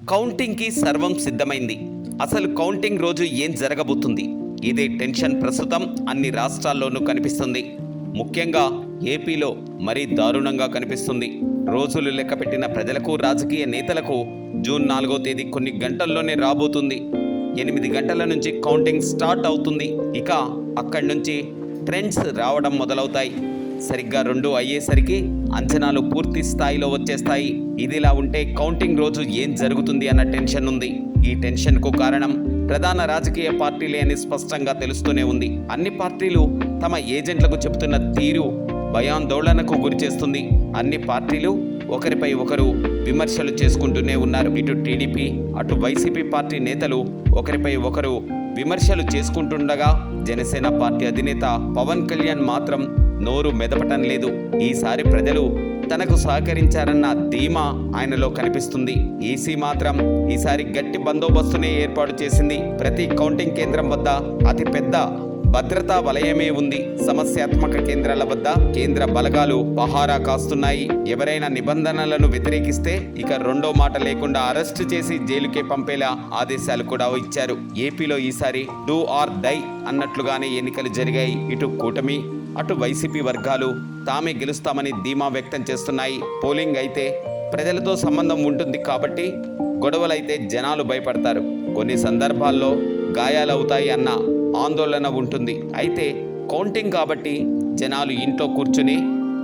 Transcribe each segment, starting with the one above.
కౌంటింగ్కి సర్వం సిద్ధమైంది. అసలు కౌంటింగ్ రోజు ఏం జరగబోతుంది? ఇదే టెన్షన్ ప్రస్తుతం అన్ని రాష్ట్రాల్లోనూ కనిపిస్తుంది. ముఖ్యంగా ఏపీలో మరీ దారుణంగా కనిపిస్తుంది. రోజులు లెక్కపెట్టిన ప్రజలకు, రాజకీయ నేతలకు జూన్ 4వ తేదీ కొన్ని గంటల్లోనే రాబోతుంది. 8 గంటల నుంచి కౌంటింగ్ స్టార్ట్ అవుతుంది. ఇక అక్కడి నుంచి ట్రెండ్స్ రావడం మొదలవుతాయి. సరిగ్గా 2 అయ్యేసరికి అంచనాలు పూర్తి స్థాయిలో వచ్చేస్తాయి. ఇదిలా ఉంటే కౌంటింగ్ రోజు ఏం జరుగుతుంది అన్న టెన్షన్ ఉంది. ఈ టెన్షన్కు కారణం ప్రధాన రాజకీయ పార్టీలే అని స్పష్టంగా తెలుస్తూనే ఉంది. అన్ని పార్టీలు తమ ఏజెంట్లకు చెబుతున్న తీరు భయాందోళనకు గురిచేస్తుంది. అన్ని పార్టీలు ఒకరిపై ఒకరు విమర్శలు చేసుకుంటూనే ఉన్నారు. ఇటు టీడీపీ, అటు వైసీపీ పార్టీ నేతలు ఒకరిపై ఒకరు విమర్శలు చేసుకుంటుండగా జనసేన పార్టీ అధినేత పవన్ కళ్యాణ్ మాత్రం నోరు మెదపటం లేదు. ఈసారి ప్రజలు తనకు సహకరించారన్న ధీమా ఆయనలో కనిపిస్తుంది. ఈసీ మాత్రం ఈసారి గట్టి బందోబస్తునే ఏర్పాటు చేసింది. ప్రతి కౌంటింగ్ కేంద్రం వద్ద అతిపెద్ద భద్రతా వలయమే ఉంది. సమస్యాత్మక కేంద్రాల వద్ద కేంద్ర బలగాలు పహారా కాస్తున్నాయి. ఎవరైనా నిబంధనలను వ్యతిరేకిస్తే ఇక రెండో మాట లేకుండా అరెస్టు చేసి జైలుకే పంపేలా ఆదేశాలు కూడా ఇచ్చారు. ఏపీలో ఈసారి డూ ఆర్ డై అన్నట్లుగానే ఎన్నికలు జరిగాయి. ఇటు కూటమి, అటు వైసీపీ వర్గాలు తామే గెలుస్తామని ధీమా వ్యక్తం చేస్తున్నాయి. పోలింగ్ అయితే ప్రజలతో సంబంధం ఉంటుంది కాబట్టి గొడవలైతే జనాలు భయపడతారు. కొన్ని సందర్భాల్లో గాయాలవుతాయి అన్న ఆందోళన ఉంటుంది. అయితే కౌంటింగ్ కాబట్టి జనాలు ఇంట్లో కూర్చుని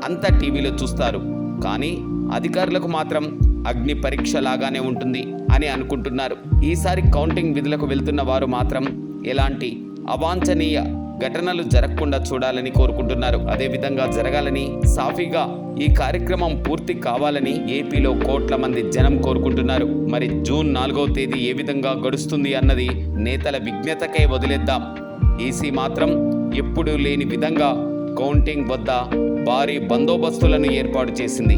అంతా టీవీలో చూస్తారు. కానీ అధికారులకు మాత్రం అగ్ని పరీక్ష లాగానే ఉంటుంది అని అనుకుంటున్నారు. ఈసారి కౌంటింగ్ విధులకు వెళ్తున్న వారు మాత్రం ఎలాంటి అవాంఛనీయ ఘటనలు జరగకుండా చూడాలని కోరుకుంటున్నారు. అదేవిధంగా జరగాలని, సాఫీగా ఈ కార్యక్రమం పూర్తి కావాలని ఏపీలో కోట్ల మంది జనం కోరుకుంటున్నారు. మరి జూన్ 4వ తేదీ ఏ విధంగా గడుస్తుంది అన్నది నేతల విజ్ఞతకే వదిలేద్దాం. ఈసీ మాత్రం ఎప్పుడూ లేని విధంగా కౌంటింగ్ వద్ద భారీ బందోబస్తులను ఏర్పాటు చేసింది.